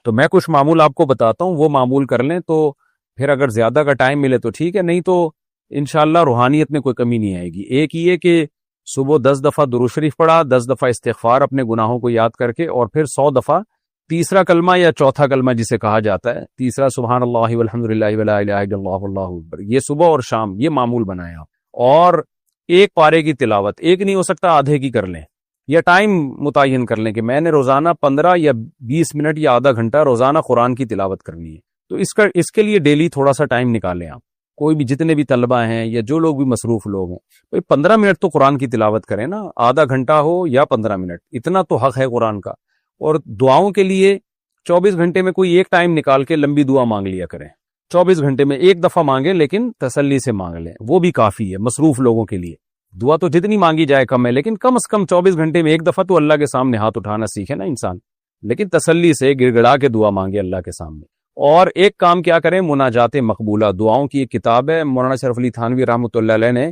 تو میں کچھ معمول آپ کو بتاتا ہوں، وہ معمول کر لیں تو پھر اگر زیادہ کا ٹائم ملے تو ٹھیک ہے، نہیں تو انشاءاللہ روحانیت میں کوئی کمی نہیں آئے گی۔ ایک یہ کہ صبح 10 دفعہ درود شریف پڑھا، 10 دفعہ استغفار اپنے گناہوں کو یاد کر کے، اور پھر 100 دفعہ تیسرا کلمہ یا چوتھا کلمہ جسے کہا جاتا ہے، تیسرا سبحان اللہ والحمدللہ ولا الہ الا اللہ واللہ اکبر، یہ صبح اور شام یہ معمول بنائیں آپ۔ اور ایک پارے کی تلاوت، ایک نہیں ہو سکتا آدھے کی کر لیں، یا ٹائم متعین کر لیں کہ میں نے روزانہ 15 یا 20 منٹ یا آدھا گھنٹہ روزانہ قرآن کی تلاوت کرنی ہے، تو اس کے لیے ڈیلی تھوڑا سا ٹائم نکالیں آپ۔ کوئی بھی جتنے بھی طلبہ ہیں یا جو لوگ بھی مصروف لوگ ہیں، 15 منٹ تو قرآن کی تلاوت کریں نا، آدھا گھنٹہ ہو یا 15 منٹ، اتنا تو حق ہے قرآن کا۔ اور دعاؤں کے لیے 24 گھنٹے میں کوئی ایک ٹائم نکال کے لمبی دعا مانگ لیا کریں، 24 گھنٹے میں ایک دفعہ مانگیں لیکن تسلی سے مانگ لیں، وہ بھی کافی ہے مصروف لوگوں کے لیے۔ دعا تو جتنی مانگی جائے کم ہے، لیکن کم از کم 24 گھنٹے میں ایک دفعہ تو اللہ کے سامنے ہاتھ اٹھانا سیکھے نا انسان، لیکن تسلی سے گڑ گڑا کے دعا مانگے اللہ کے سامنے۔ اور ایک کام کیا کریں، مناجات مقبولہ، دعاؤں کی ایک کتاب ہے، مولانا شرف علی تھانوی رحمۃ اللہ علیہ نے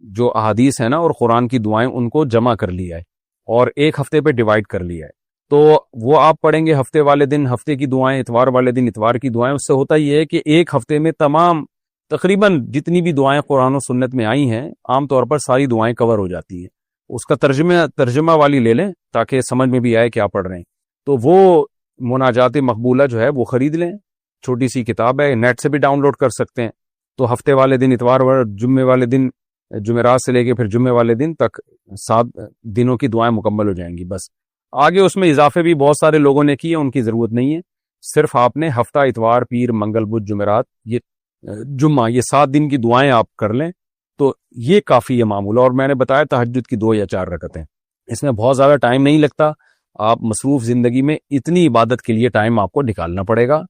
جو احادیث ہے نا اور قرآن کی دعائیں ان کو جمع کر لیا ہے اور ایک ہفتے پہ ڈیوائڈ کر لیا ہے، تو وہ آپ پڑھیں گے ہفتے والے دن ہفتے کی دعائیں، اتوار والے دن اتوار کی دعائیں۔ اس سے ہوتا یہ ہے کہ ایک ہفتے میں تمام تقریباً جتنی بھی دعائیں قرآن و سنت میں آئی ہیں عام طور پر ساری دعائیں کور ہو جاتی ہیں۔ اس کا ترجمہ والی لے لیں تاکہ سمجھ میں بھی آئے کیا پڑھ رہے ہیں، تو وہ مناجات مقبولہ جو ہے وہ خرید لیں، چھوٹی سی کتاب ہے، نیٹ سے بھی ڈاؤن لوڈ کر سکتے ہیں۔ تو ہفتے والے دن اتوار جمعے والے دن، جمعرات سے لے کے پھر جمعے والے دن تک 7 دنوں کی دعائیں مکمل ہو جائیں گی۔ بس آگے اس میں اضافے بھی بہت سارے لوگوں نے کیے، ان کی ضرورت نہیں ہے، صرف آپ نے ہفتہ اتوار پیر منگل بدھ جمعرات یہ جمعہ یہ 7 دن کی دعائیں آپ کر لیں تو یہ کافی ہے معمول۔ اور میں نے بتایا تہجد کی 2 یا 4 رکعتیں، اس میں بہت زیادہ ٹائم نہیں لگتا، آپ مصروف زندگی میں اتنی عبادت کے لیے ٹائم آپ کو نکالنا پڑے گا،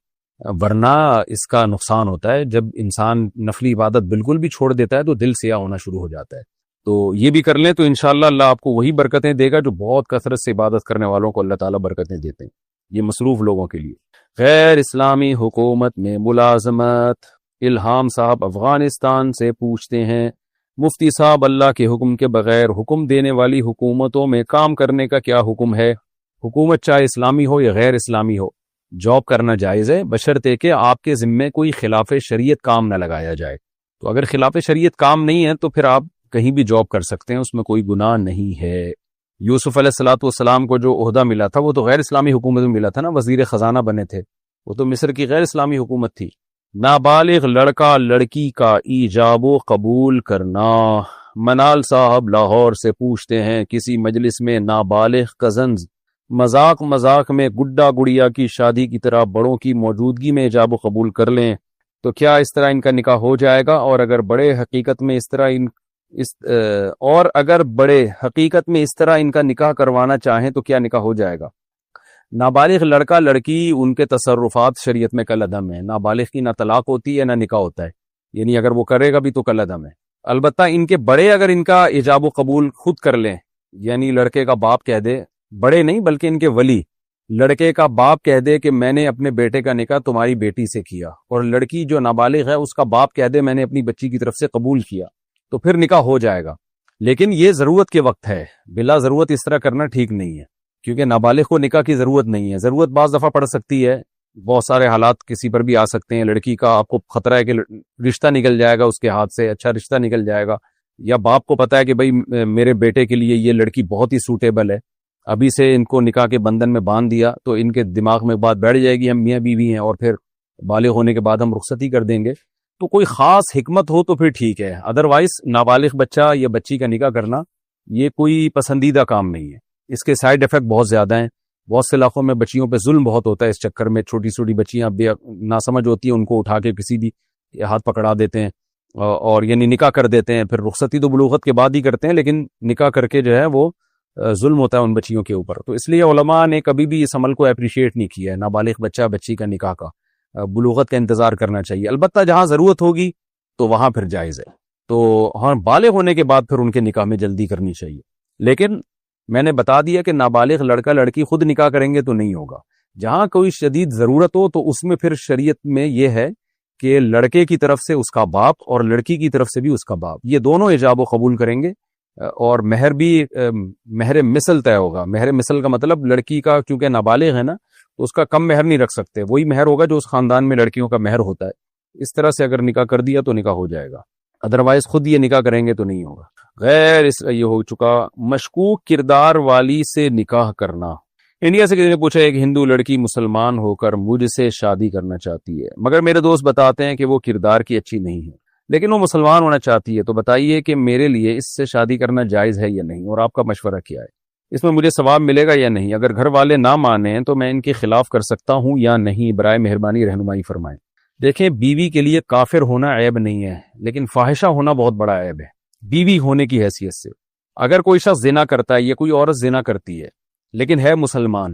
ورنہ اس کا نقصان ہوتا ہے جب انسان نفلی عبادت بالکل بھی چھوڑ دیتا ہے تو دل سیاہ ہونا شروع ہو جاتا ہے۔ تو یہ بھی کر لیں تو انشاءاللہ اللہ آپ کو وہی برکتیں دے گا جو بہت کثرت سے عبادت کرنے والوں کو اللہ تعالیٰ برکتیں دیتے ہیں، یہ مصروف لوگوں کے لیے۔ غیر اسلامی حکومت میں ملازمت، الہام صاحب افغانستان سے پوچھتے ہیں، مفتی صاحب اللہ کے حکم کے بغیر حکم دینے والی حکومتوں میں کام کرنے کا کیا حکم ہے؟ حکومت چاہے اسلامی ہو یا غیر اسلامی ہو، جاب کرنا جائز ہے بشرطے کہ آپ کے ذمے کوئی خلاف شریعت کام نہ لگایا جائے۔ تو اگر خلاف شریعت کام نہیں ہے تو پھر آپ کہیں بھی جاب کر سکتے ہیں، اس میں کوئی گناہ نہیں ہے۔ یوسف علیہ الصلوۃ والسلام کو جو عہدہ ملا تھا وہ تو غیر اسلامی حکومت میں ملا تھا نا، وزیر خزانہ بنے تھے، وہ تو مصر کی غیر اسلامی حکومت تھی۔ نابالغ لڑکا لڑکی کا ایجاب و قبول کرنا، منال صاحب لاہور سے پوچھتے ہیں، کسی مجلس میں نابالغ کزنز مذاق میں گڈا گڑیا کی شادی کی طرح بڑوں کی موجودگی میں ایجاب و قبول کر لیں تو کیا اس طرح ان کا نکاح ہو جائے گا؟ اور اگر بڑے حقیقت میں اس طرح ان کا نکاح کروانا چاہیں تو کیا نکاح ہو جائے گا؟ نابالغ لڑکا لڑکی ان کے تصرفات شریعت میں کل عدم ہے، نابالغ کی نہ طلاق ہوتی ہے نہ نکاح ہوتا ہے، یعنی اگر وہ کرے گا بھی تو کل عدم ہے۔ البتہ ان کے بڑے اگر ان کا ایجاب و قبول خود کر لیں، یعنی لڑکے کا باپ کہہ دے، بڑے نہیں بلکہ ان کے ولی، لڑکے کا باپ کہہ دے کہ میں نے اپنے بیٹے کا نکاح تمہاری بیٹی سے کیا، اور لڑکی جو نابالغ ہے اس کا باپ کہہ دے میں نے اپنی بچی کی طرف سے قبول کیا، تو پھر نکاح ہو جائے گا۔ لیکن یہ ضرورت کے وقت ہے، بلا ضرورت اس طرح کرنا ٹھیک نہیں ہے، کیونکہ نابالغ کو نکاح کی ضرورت نہیں ہے۔ ضرورت بعض دفعہ پڑ سکتی ہے، بہت سارے حالات کسی پر بھی آ سکتے ہیں، لڑکی کا آپ کو خطرہ ہے کہ رشتہ نکل جائے گا اس کے ہاتھ سے، اچھا رشتہ نکل جائے گا، یا باپ کو پتا ہے کہ بھئی میرے بیٹے کے لیے یہ لڑکی بہت ہی سوٹیبل ہے، ابھی سے ان کو نکاح کے بندھن میں باندھ دیا تو ان کے دماغ میں بات بیٹھ جائے گی ہم میاں بیوی ہیں اور پھر بالغ ہونے کے بعد ہم رخصتی کر دیں گے، تو کوئی خاص حکمت ہو تو پھر ٹھیک ہے، ادروائز نابالغ بچہ یا بچی کا نکاح کرنا یہ کوئی پسندیدہ کام نہیں ہے، اس کے سائیڈ ایفیکٹ بہت زیادہ ہیں۔ بہت سے علاقوں میں بچیوں پہ ظلم بہت ہوتا ہے، اس چکر میں چھوٹی چھوٹی بچیاں بے ناسمجھ ہوتی ہیں، ان کو اٹھا کے کسی بھی ہاتھ پکڑا دیتے ہیں اور یعنی نکاح کر دیتے ہیں، پھر رخصتی تو بلوغت کے بعد ہی کرتے ہیں لیکن نکاح کر کے جو ہے وہ ظلم ہوتا ہے ان بچیوں کے اوپر۔ تو اس لیے علماء نے کبھی بھی اس عمل کو اپریشیٹ نہیں کیا ہے، نابالغ بچہ بچی کا نکاح کا، بلوغت کا انتظار کرنا چاہیے، البتہ جہاں ضرورت ہوگی تو وہاں پھر جائز ہے، تو ہاں بالغ ہونے کے بعد پھر ان کے نکاح میں جلدی کرنی چاہیے۔ لیکن میں نے بتا دیا کہ نابالغ لڑکا لڑکی خود نکاح کریں گے تو نہیں ہوگا، جہاں کوئی شدید ضرورت ہو تو اس میں پھر شریعت میں یہ ہے کہ لڑکے کی طرف سے اس کا باپ اور لڑکی کی طرف سے بھی اس کا باپ، یہ دونوں ایجاب و قبول کریں گے، اور مہر بھی مہر مثل طے ہوگا۔ مہر مثل کا مطلب لڑکی کا چونکہ نابالغ ہے نا تو اس کا کم مہر نہیں رکھ سکتے، وہی مہر ہوگا جو اس خاندان میں لڑکیوں کا مہر ہوتا ہے. اس طرح سے اگر نکاح کر دیا تو نکاح ہو جائے گا، ادروائز خود یہ نکاح کریں گے تو نہیں ہوگا. غیر اس یہ ہو چکا. مشکوک کردار والی سے نکاح کرنا. انڈیا سے کسی نے پوچھا ایک ہندو لڑکی مسلمان ہو کر مجھ سے شادی کرنا چاہتی ہے، مگر میرے دوست بتاتے ہیں کہ وہ کردار کی اچھی نہیں ہے، لیکن وہ مسلمان ہونا چاہتی ہے، تو بتائیے کہ میرے لیے اس سے شادی کرنا جائز ہے یا نہیں، اور آپ کا مشورہ کیا ہے؟ اس میں مجھے ثواب ملے گا یا نہیں؟ اگر گھر والے نہ مانیں تو میں ان کے خلاف کر سکتا ہوں یا نہیں؟ برائے مہربانی رہنمائی فرمائیں. دیکھیں، بیوی کے لیے کافر ہونا عیب نہیں ہے، لیکن فاحشہ ہونا بہت بڑا عیب ہے بیوی ہونے کی حیثیت سے. اگر کوئی شخص زنا کرتا ہے یا کوئی عورت زنا کرتی ہے لیکن ہے مسلمان،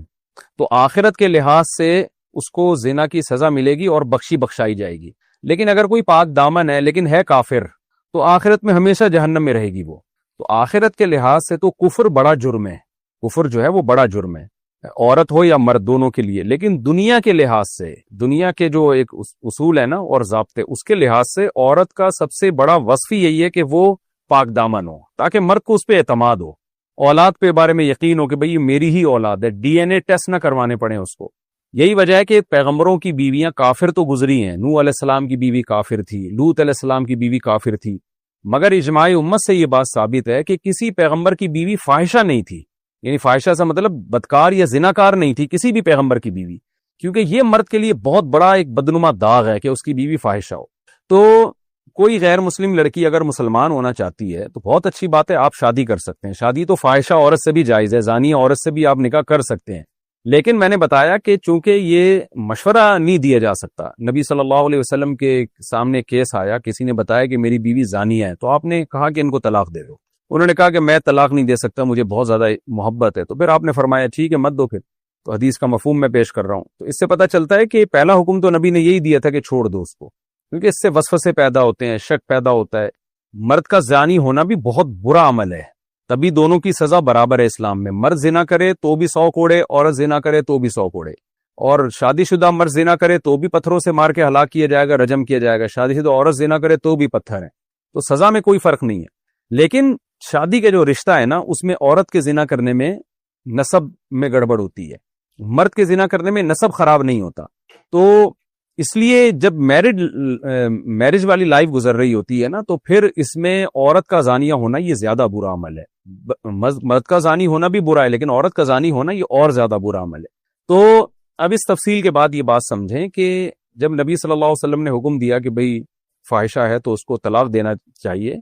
تو آخرت کے لحاظ سے اس کو زنا کی سزا ملے گی اور بخشائی جائے گی. لیکن اگر کوئی پاک دامن ہے لیکن ہے کافر، تو آخرت میں ہمیشہ جہنم میں رہے گی وہ. تو آخرت کے لحاظ سے تو کفر بڑا جرم ہے، کفر جو ہے وہ بڑا جرم ہے، عورت ہو یا مرد دونوں کے لیے. لیکن دنیا کے لحاظ سے، دنیا کے جو ایک اصول ہے نا اور ضابطے، اس کے لحاظ سے عورت کا سب سے بڑا وصف یہی ہے کہ وہ پاک دامن ہو، تاکہ مرد کو اس پہ اعتماد ہو، اولاد پہ بارے میں یقین ہو کہ بھئی یہ میری ہی اولاد ہے، ڈی این اے ٹیسٹ نہ کروانے پڑے اس کو. یہی وجہ ہے کہ پیغمبروں کی بیویاں کافر تو گزری ہیں. نوح علیہ السلام کی بیوی کافر تھی، لوط علیہ السلام کی بیوی کافر تھی، مگر اجماع امت سے یہ بات ثابت ہے کہ کسی پیغمبر کی بیوی فاحشہ نہیں تھی. یعنی فاحشہ سے مطلب بدکار یا زناکار نہیں تھی کسی بھی پیغمبر کی بیوی، کیونکہ یہ مرد کے لیے بہت بڑا ایک بدنما داغ ہے کہ اس کی بیوی فاحشہ ہو. تو کوئی غیر مسلم لڑکی اگر مسلمان ہونا چاہتی ہے تو بہت اچھی بات ہے، آپ شادی کر سکتے ہیں. شادی تو فاحشہ عورت سے بھی جائز ہے، زانی عورت سے بھی آپ نکاح کر سکتے ہیں. لیکن میں نے بتایا کہ چونکہ یہ مشورہ نہیں دیا جا سکتا، نبی صلی اللہ علیہ وسلم کے سامنے کیس آیا، کسی نے بتایا کہ میری بیوی زانیہ ہے، تو آپ نے کہا کہ ان کو طلاق دے دو. انہوں نے کہا کہ میں طلاق نہیں دے سکتا، مجھے بہت زیادہ محبت ہے. تو پھر آپ نے فرمایا ٹھیک ہے مت دو پھر. تو حدیث کا مفہوم میں پیش کر رہا ہوں. تو اس سے پتہ چلتا ہے کہ پہلا حکم تو نبی نے یہی دیا تھا کہ چھوڑ دو اس کو، کیونکہ اس سے وسوسے پیدا ہوتے ہیں، شک پیدا ہوتا ہے. مرد کا زانی ہونا بھی بہت برا عمل ہے، تبھی دونوں کی سزا برابر ہے اسلام میں. مرد زنا کرے تو بھی 100 کوڑے، عورت زنا کرے تو بھی 100 کوڑے. اور شادی شدہ مرد زنا کرے تو بھی پتھروں سے مار کے ہلاک کیا جائے گا، رجم کیا جائے گا. شادی شدہ عورت زنا کرے تو بھی پتھر ہیں. تو سزا میں کوئی فرق نہیں ہے. لیکن شادی کا جو رشتہ ہے نا، اس میں عورت کے زنا کرنے میں نسب میں گڑبڑ ہوتی ہے، مرد کے زنا کرنے میں نسب خراب نہیں ہوتا. تو اس لیے جب میرج والی لائف گزر رہی ہوتی ہے نا، تو پھر اس میں عورت کا زانیہ ہونا یہ زیادہ برا عمل ہے. مرد کا زانی ہونا بھی برا ہے، لیکن عورت کا زانی ہونا یہ اور زیادہ برا عمل ہے. تو اب اس تفصیل کے بعد یہ بات سمجھیں کہ جب نبی صلی اللہ علیہ وسلم نے حکم دیا کہ بھئی فاحشہ ہے تو اس کو طلاق دینا چاہیے،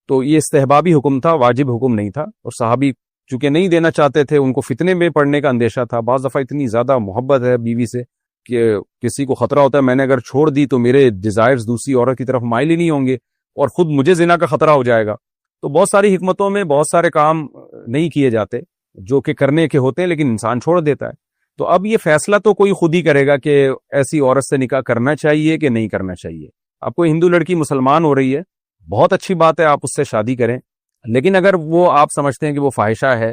تو یہ استحبابی حکم تھا، واجب حکم نہیں تھا. اور صحابی چونکہ نہیں دینا چاہتے تھے، ان کو فتنے میں پڑنے کا اندیشہ تھا. بعض دفعہ اتنی زیادہ محبت ہے بیوی سے کہ کسی کو خطرہ ہوتا ہے میں نے اگر چھوڑ دی تو میرے ڈیزائرز دوسری عورت کی طرف مائل ہی نہیں ہوں گے اور خود مجھے زنا کا خطرہ ہو جائے گا. تو بہت ساری حکمتوں میں بہت سارے کام نہیں کیے جاتے جو کہ کرنے کے ہوتے ہیں، لیکن انسان چھوڑ دیتا ہے. تو اب یہ فیصلہ تو کوئی خود ہی کرے گا کہ ایسی عورت سے نکاح کرنا چاہیے کہ نہیں کرنا چاہیے. اب کوئی ہندو لڑکی مسلمان ہو رہی ہے، بہت اچھی بات ہے، آپ اس سے شادی کریں. لیکن اگر وہ آپ سمجھتے ہیں کہ وہ فاحشہ ہے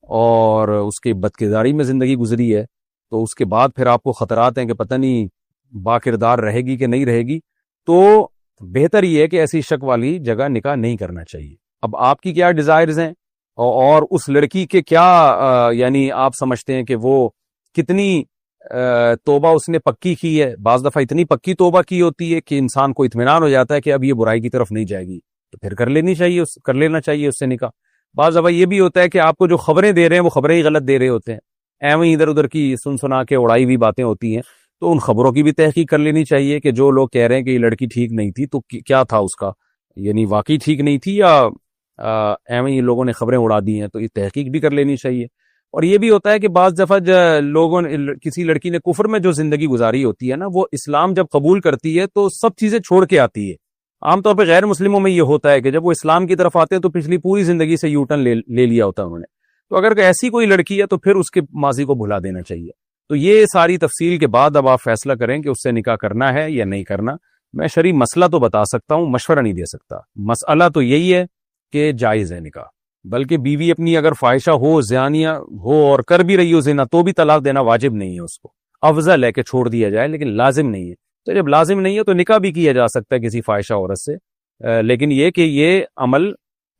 اور اس کی بدکرداری میں زندگی گزری ہے، تو اس کے بعد پھر آپ کو خطرات ہیں کہ پتہ نہیں با کردار رہے گی کہ نہیں رہے گی، تو بہتر یہ ہے کہ ایسی شک والی جگہ نکاح نہیں کرنا چاہیے. اب آپ کی کیا ڈیزائرز ہیں اور اس لڑکی کے کیا یعنی آپ سمجھتے ہیں کہ وہ کتنی توبہ اس نے پکی کی ہے. بعض دفعہ اتنی پکی توبہ کی ہوتی ہے کہ انسان کو اطمینان ہو جاتا ہے کہ اب یہ برائی کی طرف نہیں جائے گی، تو پھر کر لینا چاہیے اس سے نکاح. بعض دفعہ یہ بھی ہوتا ہے کہ آپ کو جو خبریں دے رہے ہیں وہ خبریں ہی غلط دے رہے ہوتے ہیں، ایویں ادھر ادھر کی سنا کے اڑائی ہوئی باتیں ہوتی ہیں. تو ان خبروں کی بھی تحقیق کر لینی چاہیے کہ جو لوگ کہہ رہے ہیں کہ یہ لڑکی ٹھیک نہیں تھی تو کیا تھا اس کا، یعنی واقعی ٹھیک نہیں تھی یا ایویں ہی لوگوں نے خبریں اڑا دی ہیں. تو یہ تحقیق بھی کر لینی چاہیے. اور یہ بھی ہوتا ہے کہ بعض دفعہ لوگوں نے کسی لڑکی نے کفر میں جو زندگی گزاری ہوتی ہے نا، وہ اسلام جب قبول کرتی ہے تو سب چیزیں چھوڑ کے آتی ہے. عام طور پہ غیر مسلموں میں یہ ہوتا ہے کہ جب وہ اسلام کی طرف آتے ہیں تو پچھلی پوری زندگی سے یوٹرن لے لیا ہوتا ہے انہوں نے. تو اگر ایسی کوئی لڑکی ہے تو پھر اس کے ماضی کو بھلا دینا چاہیے. تو یہ ساری تفصیل کے بعد اب آپ فیصلہ کریں کہ اس سے نکاح کرنا ہے یا نہیں کرنا. میں شرعی مسئلہ تو بتا سکتا ہوں، مشورہ نہیں دے سکتا. مسئلہ تو یہی ہے کہ جائز ہے نکاح، بلکہ بیوی اپنی اگر فاحشہ ہو، زانیہ ہو اور کر بھی رہی ہو زنا، تو بھی طلاق دینا واجب نہیں ہے. اس کو افضل ہے کہ چھوڑ دیا جائے، لیکن لازم نہیں ہے. تو جب لازم نہیں ہے تو نکاح بھی کیا جا سکتا ہے کسی فاحشہ عورت سے، لیکن یہ کہ یہ عمل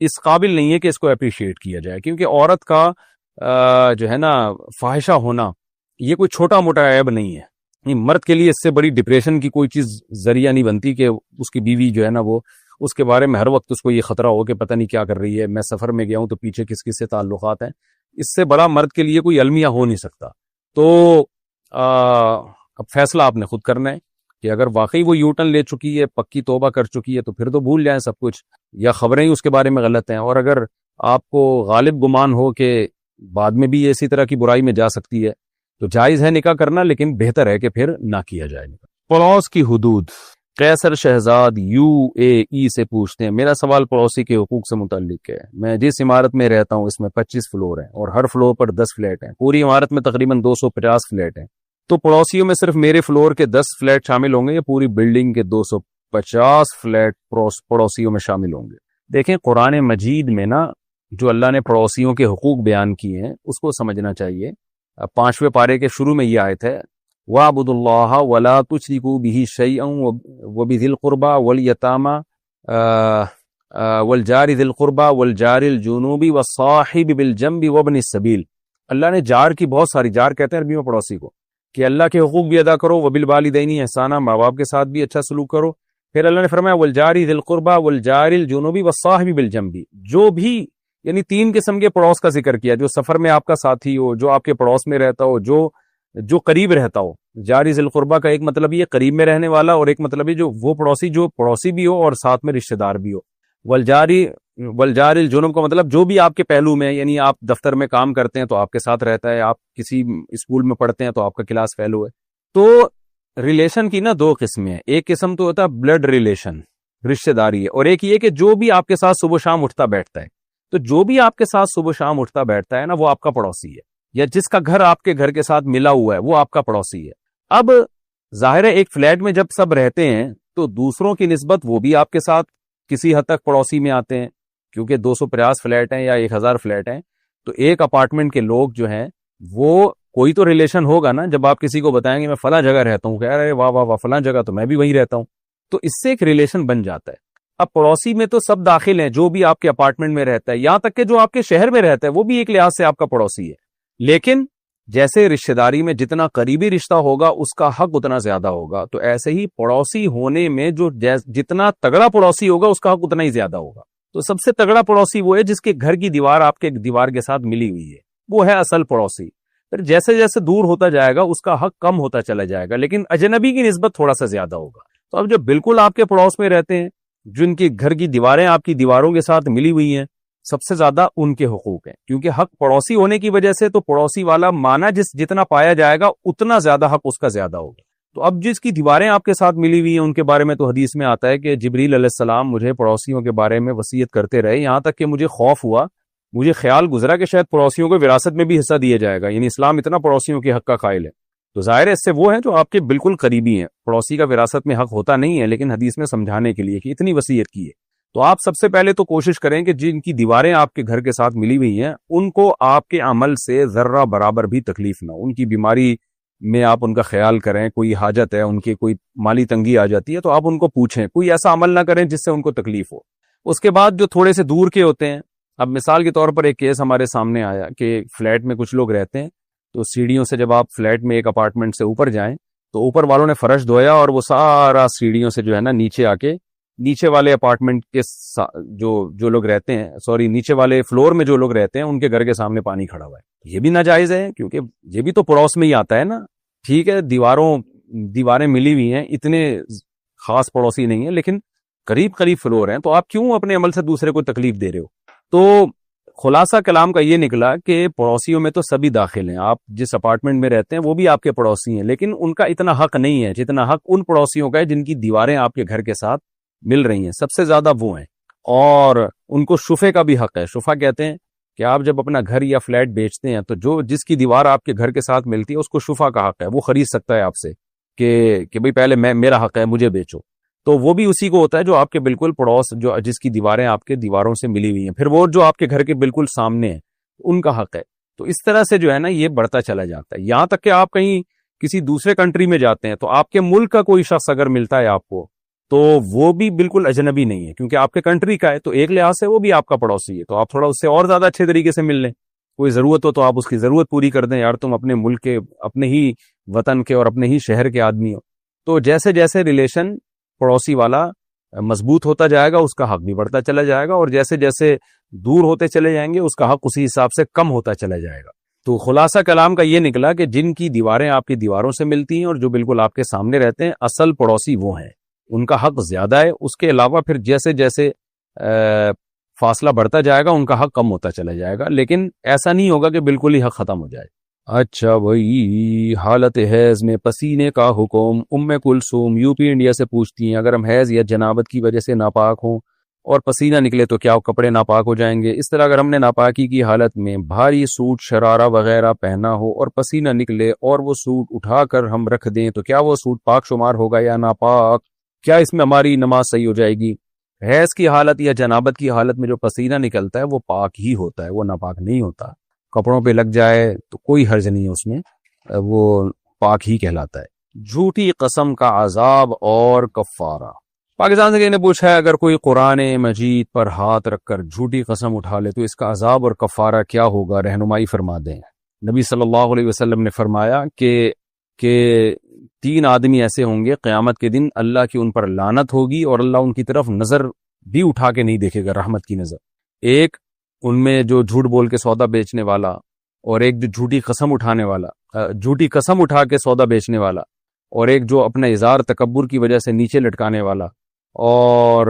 اس قابل نہیں ہے کہ اس کو اپریشیٹ کیا جائے، کیونکہ عورت کا جو ہے نا فاحشہ ہونا یہ کوئی چھوٹا موٹا عیب نہیں ہے، مرد کے لیے اس سے بڑی ڈپریشن کی کوئی چیز ذریعہ نہیں بنتی کہ اس کی بیوی جو ہے نا وہ اس کے بارے میں ہر وقت اس کو یہ خطرہ ہو کہ پتہ نہیں کیا کر رہی ہے، میں سفر میں گیا ہوں تو پیچھے کس کس سے تعلقات ہیں. اس سے بڑا مرد کے لیے کوئی المیہ ہو نہیں سکتا. تو اب فیصلہ آپ نے خود کرنا ہے کہ اگر واقعی وہ یو ٹرن لے چکی ہے، پکی توبہ کر چکی ہے، تو پھر تو بھول جائیں سب کچھ، یا خبریں ہی اس کے بارے میں غلط ہیں. اور اگر آپ کو غالب گمان ہو کہ بعد میں بھی یہ اسی طرح کی برائی میں جا سکتی ہے تو جائز ہے نکاح کرنا، لیکن بہتر ہے کہ پھر نہ کیا جائے نکاح. پڑوس کی حدود. قیصر شہزاد UAE سے پوچھتے ہیں، میرا سوال پڑوسی کے حقوق سے متعلق ہے. میں جس عمارت میں رہتا ہوں اس میں 25 فلور ہیں اور ہر فلور پر 10 فلیٹ ہیں. پوری عمارت میں تقریباً 250 فلیٹ ہیں. تو پڑوسیوں میں صرف میرے فلور کے 10 فلیٹ شامل ہوں گے یا پوری بلڈنگ کے 250 فلیٹ پڑوسیوں میں شامل ہوں گے؟ دیکھیں، قرآن مجید میں نا جو اللہ نے پڑوسیوں کے حقوق بیان کیے ہیں اس کو سمجھنا چاہیے. 5ویں پارے کے شروع میں یہ آیت ہے، وَاعْبُدُوا اللَّهَ وَلَا تُشْرِكُوا بِهِ شَيْئًا وَبِذِي الْقُرْبَى وَالْيَتَامَى وَالْجَارِ ذِي الْقُرْبَى وَالْجَارِ الْجُنُوبِ وَالصَّاحِبِ بِالْجَنبِ وَابْنِ السَّبِيلِ. اللہ نے جار کی بہت ساری، جار کہتے ہیں عربی میں پڑوسی کو، کہ اللہ کے حقوق بھی ادا کرو. وَبِالْوَالِدَيْنِ احسانا، ماں باپ کے ساتھ بھی اچھا سلوک کرو. پھر اللہ نے فرمایا وَالْجَارِ ذِي الْقُرْبَى وَالْجَارِ الْجُنُوبِ وَالصَّاحِبِ بِالْجَنبِ. جو بھی یعنی 3 قسم کے پڑوس کا ذکر کیا، جو سفر میں آپ کا ساتھی ہو، جو آپ کے پڑوس میں رہتا ہو، جو قریب رہتا ہو. جاری ذی القربہ کا ایک مطلب یہ قریب میں رہنے والا، اور ایک مطلب یہ جو پڑوسی بھی ہو اور ساتھ میں رشتہ دار بھی ہو. والجار الجنوب کا مطلب جو بھی آپ کے پہلو میں، یعنی آپ دفتر میں کام کرتے ہیں تو آپ کے ساتھ رہتا ہے، آپ کسی اسکول میں پڑھتے ہیں تو آپ کا کلاس فیلو ہے. تو ریلیشن کی نا 2 قسمیں ہیں. ایک قسم تو ہوتا ہے بلڈ ریلیشن، رشتہ داری ہے، اور ایک یہ کہ جو بھی آپ کے ساتھ صبح شام اٹھتا بیٹھتا ہے. تو جو بھی آپ کے ساتھ صبح شام اٹھتا بیٹھتا ہے نا وہ آپ کا پڑوسی ہے، یا جس کا گھر آپ کے گھر کے ساتھ ملا ہوا ہے وہ آپ کا پڑوسی ہے. اب ظاہر ہے ایک فلیٹ میں جب سب رہتے ہیں تو دوسروں کی نسبت وہ بھی آپ کے ساتھ کسی حد تک پڑوسی میں آتے ہیں، کیونکہ 250 فلیٹ ہیں یا 1000 فلیٹ ہیں. تو ایک اپارٹمنٹ کے لوگ جو ہیں وہ کوئی تو ریلیشن ہوگا نا. جب آپ کسی کو بتائیں گے میں فلاں جگہ رہتا ہوں، کہہ رہے واہ واہ واہ فلاں جگہ تو میں بھی وہیں رہتا ہوں، تو اس سے ایک ریلیشن بن جاتا ہے. اب پڑوسی میں تو سب داخل ہیں، جو بھی آپ کے اپارٹمنٹ میں رہتا ہے، یہاں تک کہ جو آپ کے شہر میں رہتا ہے وہ بھی ایک لحاظ سے آپ کا پڑوسی ہے. لیکن جیسے رشتہ داری میں جتنا قریبی رشتہ ہوگا اس کا حق اتنا زیادہ ہوگا، تو ایسے ہی پڑوسی ہونے میں جو جتنا تگڑا پڑوسی ہوگا اس کا حق اتنا ہی زیادہ ہوگا. تو سب سے تگڑا پڑوسی وہ ہے جس کے گھر کی دیوار آپ کے دیوار کے ساتھ ملی ہوئی ہے، وہ ہے اصل پڑوسی. پھر جیسے جیسے دور ہوتا جائے گا اس کا حق کم ہوتا چلا جائے گا، لیکن اجنبی کی نسبت تھوڑا سا زیادہ ہوگا. تو اب جو بالکل آپ کے پڑوس میں رہتے ہیں، جن کی گھر کی دیواریں آپ کی دیواروں کے ساتھ ملی ہوئی ہیں، سب سے زیادہ ان کے حقوق ہیں، کیونکہ حق پڑوسی ہونے کی وجہ سے تو پڑوسی والا معنی جتنا پایا جائے گا اتنا زیادہ حق اس کا زیادہ ہوگا. تو اب جس کی دیواریں آپ کے ساتھ ملی ہوئی ہیں ان کے بارے میں تو حدیث میں آتا ہے کہ جبریل علیہ السلام مجھے پڑوسیوں کے بارے میں وصیت کرتے رہے، یہاں تک کہ مجھے خوف ہوا، مجھے خیال گزرا کہ شاید پڑوسیوں کو وراثت میں بھی حصہ دیا جائے گا. یعنی اسلام اتنا پڑوسیوں کے حق کا قائل ہے. تو ظاہر ہے اس سے وہ ہیں جو آپ کے بالکل قریبی ہیں. پڑوسی کا وراثت میں حق ہوتا نہیں ہے، لیکن حدیث میں سمجھانے کے لیے کہ اتنی وصیت کی ہے. تو آپ سب سے پہلے تو کوشش کریں کہ جن کی دیواریں آپ کے گھر کے ساتھ ملی ہوئی ہیں ان کو آپ کے عمل سے ذرہ برابر بھی تکلیف نہ ہو. ان کی بیماری میں آپ ان کا خیال کریں، کوئی حاجت ہے، ان کی کوئی مالی تنگی آ جاتی ہے تو آپ ان کو پوچھیں، کوئی ایسا عمل نہ کریں جس سے ان کو تکلیف ہو. اس کے بعد جو تھوڑے سے دور کے ہوتے ہیں، اب مثال کے طور پر ایک کیس ہمارے سامنے آیا کہ فلیٹ میں کچھ لوگ رہتے ہیں، تو سیڑھیوں سے جب آپ فلیٹ میں ایک اپارٹمنٹ سے اوپر جائیں تو اوپر والوں نے فرش دھویا اور وہ سارا سیڑھیوں سے جو ہے نا نیچے آ کے نیچے والے اپارٹمنٹ کے جو لوگ رہتے ہیں نیچے والے فلور میں جو لوگ رہتے ہیں ان کے گھر کے سامنے پانی کھڑا ہوا ہے. یہ بھی ناجائز ہے کیونکہ یہ بھی تو پڑوس میں ہی آتا ہے نا. ٹھیک ہے دیواریں ملی ہوئی ہیں، اتنے خاص پڑوسی نہیں ہیں، لیکن قریب فلور ہیں، تو آپ کیوں اپنے عمل سے دوسرے کو تکلیف دے رہے ہو؟ تو خلاصہ کلام کا یہ نکلا کہ پڑوسیوں میں تو سبھی داخل ہیں. آپ جس اپارٹمنٹ میں رہتے ہیں وہ بھی آپ کے پڑوسی ہیں، لیکن ان کا اتنا حق نہیں ہے جتنا حق ان پڑوسیوں کا ہے جن کی دیواریں آپ کے گھر کے ساتھ مل رہی ہیں. سب سے زیادہ وہ ہیں، اور ان کو شفے کا بھی حق ہے. شفا کہتے ہیں کہ آپ جب اپنا گھر یا فلیٹ بیچتے ہیں تو جس کی دیوار آپ کے گھر کے ساتھ ملتی ہے اس کو شفا کا حق ہے. وہ خرید سکتا ہے آپ سے کہ بھئی پہلے میرا حق ہے، مجھے بیچو. تو وہ بھی اسی کو ہوتا ہے جو آپ کے بالکل پڑوس، جس کی دیواریں آپ کے دیواروں سے ملی ہوئی ہیں. پھر وہ جو آپ کے گھر کے بالکل سامنے ہیں ان کا حق ہے. تو اس طرح سے جو ہے نا یہ بڑھتا چلا جاتا ہے، یہاں تک کہ آپ کہیں کسی دوسرے کنٹری میں جاتے ہیں تو آپ کے ملک کا کوئی شخص اگر ملتا ہے آپ کو تو وہ بھی بالکل اجنبی نہیں ہے، کیونکہ آپ کے کنٹری کا ہے، تو ایک لحاظ سے وہ بھی آپ کا پڑوسی ہے. تو آپ تھوڑا اس سے اور زیادہ اچھے طریقے سے مل لیں. کوئی ضرورت ہو تو آپ اس کی ضرورت پوری کر دیں، یار تم اپنے ملک کے، اپنے ہی وطن کے اور اپنے ہی شہر کے آدمی ہو. تو جیسے جیسے ریلیشن پڑوسی والا مضبوط ہوتا جائے گا اس کا حق بھی بڑھتا چلا جائے گا، اور جیسے جیسے دور ہوتے چلے جائیں گے اس کا حق اسی حساب سے کم ہوتا چلا جائے گا. تو خلاصہ کلام کا یہ نکلا کہ جن کی دیواریں آپ کی دیواروں سے ملتی ہیں اور جو بالکل آپ کے سامنے رہتے ہیں، اصل پڑوسی وہ ہیں، ان کا حق زیادہ ہے. اس کے علاوہ پھر جیسے جیسے فاصلہ بڑھتا جائے گا ان کا حق کم ہوتا چلا جائے گا، لیکن ایسا نہیں ہوگا کہ بالکل ہی حق ختم ہو جائے. اچھا وہی حالت حیض میں پسینے کا حکم. ام کلثوم یو پی انڈیا سے پوچھتی ہیں، اگر ہم حیض یا جنابت کی وجہ سے ناپاک ہوں اور پسینہ نکلے تو کیا کپڑے ناپاک ہو جائیں گے؟ اس طرح اگر ہم نے ناپاکی کی حالت میں بھاری سوٹ شرارہ وغیرہ پہنا ہو اور پسینہ نکلے اور وہ سوٹ اٹھا کر ہم رکھ دیں تو کیا وہ سوٹ پاک شمار ہوگا یا ناپاک؟ کیا اس میں ہماری نماز صحیح ہو جائے گی؟ حیض کی حالت یا جنابت کی حالت میں جو پسینہ نکلتا ہے وہ پاک ہی ہوتا ہے، وہ ناپاک نہیں ہوتا. کپڑوں پہ لگ جائے تو کوئی حرج نہیں ہے اس میں، وہ پاک ہی کہلاتا ہے. جھوٹی قسم کا عذاب اور کفارہ. پاکستان سے کسی نے پوچھا ہے اگر کوئی قرآن مجید پر ہاتھ رکھ کر جھوٹی قسم اٹھا لے تو اس کا عذاب اور کفارہ کیا ہوگا؟ رہنمائی فرما دیں. نبی صلی اللہ علیہ وسلم نے فرمایا کہ 3 آدمی ایسے ہوں گے قیامت کے دن اللہ کی ان پر لعنت ہوگی اور اللہ ان کی طرف نظر بھی اٹھا کے نہیں دیکھے گا، رحمت کی نظر. ایک ان میں جو جھوٹ بول کے سودا بیچنے والا، اور ایک جو جھوٹی قسم اٹھانے والا، جھوٹی قسم اٹھا کے سودا بیچنے والا، اور ایک جو اپنے اظہار تکبر کی وجہ سے نیچے لٹکانے والا، اور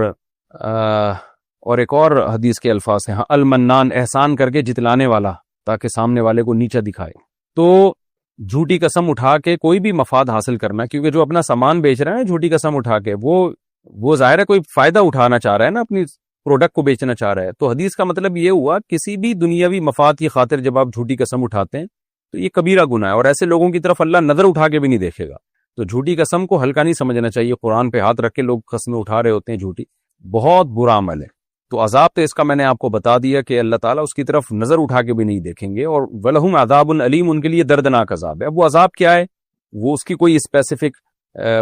ایک اور حدیث کے الفاظ ہیں المنان، احسان کر کے جتلانے والا تاکہ سامنے والے کو نیچا دکھائے. تو جھوٹی قسم اٹھا کے کوئی بھی مفاد حاصل کرنا، کیونکہ جو اپنا سامان بیچ رہا ہے جھوٹی قسم اٹھا کے وہ ظاہر ہے کوئی فائدہ اٹھانا چاہ رہا ہے نا، اپنی پروڈکٹ کو بیچنا چاہ رہا ہے. تو حدیث کا مطلب یہ ہوا کسی بھی دنیاوی مفاد کی خاطر جب آپ جھوٹی قسم اٹھاتے ہیں تو یہ کبیرہ گناہ ہے، اور ایسے لوگوں کی طرف اللہ نظر اٹھا کے بھی نہیں دیکھے گا. تو جھوٹی قسم کو ہلکا نہیں سمجھنا چاہیے. قرآن پہ ہاتھ رکھ کے لوگ قسمیں اٹھا رہے ہوتے ہیں جھوٹی، بہت برا عمل ہے. تو عذاب تو اس کا میں نے آپ کو بتا دیا کہ اللہ تعالیٰ اس کی طرف نظر اٹھا کے بھی نہیں دیکھیں گے، اور وَلَهُمْ عَذَابٌ علیم، ان کے لیے دردناک عذاب ہے. اب وہ عذاب کیا ہے وہ اس کی کوئی اسپیسیفک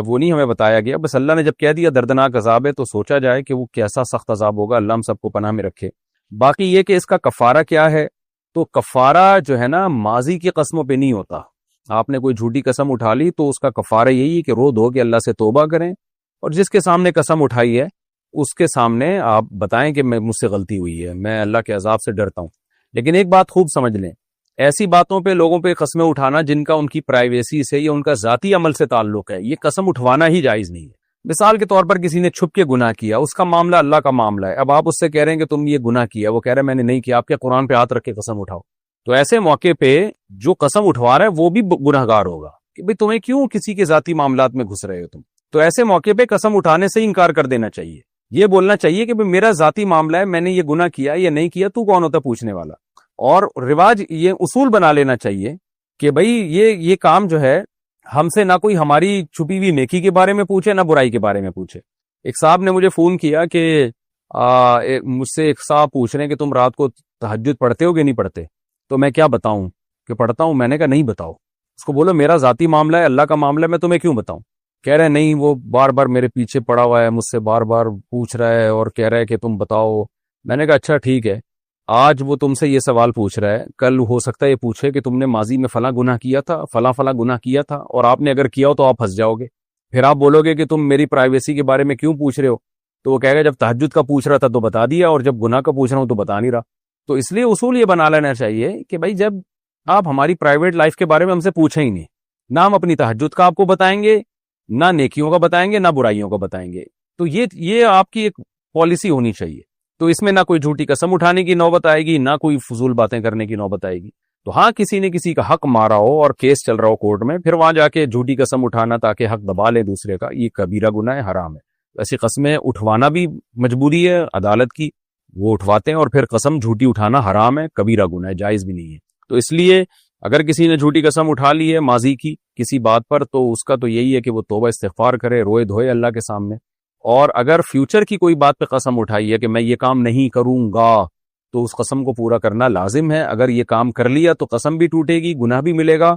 وہ نہیں ہمیں بتایا گیا، بس اللہ نے جب کہہ دیا دردناک عذاب ہے تو سوچا جائے کہ وہ کیسا سخت عذاب ہوگا. اللہ ہم سب کو پناہ میں رکھے. باقی یہ کہ اس کا کفارہ کیا ہے، تو کفارہ جو ہے نا ماضی کی قسموں پہ نہیں ہوتا. آپ نے کوئی جھوٹی قسم اٹھا لی تو اس کا کفارہ یہی ہے کہ رو دھو کے اللہ سے توبہ کریں، اور جس کے سامنے قسم اٹھائی ہے اس کے سامنے آپ بتائیں کہ مجھ سے غلطی ہوئی ہے، میں اللہ کے عذاب سے ڈرتا ہوں. لیکن ایک بات خوب سمجھ لیں، ایسی باتوں پہ لوگوں پہ قسمیں اٹھانا جن کا ان کی پرائیویسی سے یا ان کا ذاتی عمل سے تعلق ہے، یہ قسم اٹھوانا ہی جائز نہیں ہے. مثال کے طور پر کسی نے چھپ کے گناہ کیا، اس کا معاملہ اللہ کا معاملہ ہے. اب آپ اس سے کہہ رہے ہیں کہ تم یہ گناہ کیا، وہ کہہ رہے ہیں میں نے نہیں کیا، آپ کے قرآن پہ ہاتھ رکھ کے قسم اٹھاؤ. تو ایسے موقع پہ جو قسم اٹھوا رہا ہے وہ بھی گناہ گار ہوگا کہ بھئی تمہیں کیوں کسی کے ذاتی معاملات میں گھس رہے ہو تم. تو ایسے موقع پہ قسم اٹھانے سے انکار کر دینا چاہیے. یہ بولنا چاہیے کہ میرا ذاتی معاملہ ہے، میں نے یہ گناہ کیا یا نہیں کیا، تو کون ہوتا پوچھنے والا. اور رواج یہ اصول بنا لینا چاہیے کہ بھئی یہ کام جو ہے ہم سے نہ کوئی ہماری چھپی ہوئی نیکی کے بارے میں پوچھے نہ برائی کے بارے میں پوچھے. ایک صاحب نے مجھے فون کیا کہ مجھ سے ایک صاحب پوچھ رہے ہیں کہ تم رات کو تہجد پڑھتے ہو کہ نہیں پڑھتے؟ تو میں کیا بتاؤں کہ پڑھتا ہوں. میں نے کہا نہیں بتاؤ. اس کو بولو میرا ذاتی معاملہ ہے، اللہ کا معاملہ ہے، میں تمہیں کیوں بتاؤں. کہہ رہے نہیں وہ بار بار میرے پیچھے پڑا ہوا ہے، مجھ سے بار بار پوچھ رہا ہے اور کہہ رہا ہے کہ تم بتاؤ. میں نے کہا اچھا ٹھیک ہے، آج وہ تم سے یہ سوال پوچھ رہا ہے، کل ہو سکتا ہے یہ پوچھے کہ تم نے ماضی میں فلاں گناہ کیا تھا، فلاں گناہ کیا تھا، اور آپ نے اگر کیا ہو تو آپ پھنس جاؤ گے. پھر آپ بولو گے کہ تم میری پرائیویسی کے بارے میں کیوں پوچھ رہے ہو، تو وہ کہے گا جب تہجد کا پوچھ رہا تھا تو بتا دیا، اور جب گناہ کا پوچھ رہا ہوں تو بتا نہیں رہا. تو اس لیے اصول یہ بنا لینا چاہیے کہ بھائی جب آپ ہماری پرائیویٹ لائف کے بارے میں ہم سے پوچھیں ہی نہیں، نہ ہم اپنی تہجد کا آپ کو بتائیں گے، نہ نیکیوں کا بتائیں گے، نہ برائیوں کا بتائیں گے. تو یہ آپ کی ایک پالیسی ہونی چاہیے. تو اس میں نہ کوئی جھوٹی قسم اٹھانے کی نوبت آئے گی، نہ کوئی فضول باتیں کرنے کی نوبت آئے گی. تو ہاں کسی نے کسی کا حق مارا ہو اور کیس چل رہا ہو کورٹ میں، پھر وہاں جا کے جھوٹی قسم اٹھانا تاکہ حق دبا لے دوسرے کا، یہ کبیرہ گناہ ہے، حرام ہے. ایسی قسمیں اٹھوانا بھی مجبوری ہے عدالت کی، وہ اٹھواتے ہیں، اور پھر قسم جھوٹی اٹھانا حرام ہے، کبیرہ گناہ ہے، جائز بھی نہیں ہے. تو اس لیے اگر کسی نے جھوٹی قسم اٹھا لی ہے ماضی کی کسی بات پر، تو اس کا تو یہی ہے کہ وہ توبہ استغفار کرے، روئے دھوئے اللہ کے سامنے. اور اگر فیوچر کی کوئی بات پہ قسم اٹھائی ہے کہ میں یہ کام نہیں کروں گا، تو اس قسم کو پورا کرنا لازم ہے. اگر یہ کام کر لیا تو قسم بھی ٹوٹے گی، گناہ بھی ملے گا،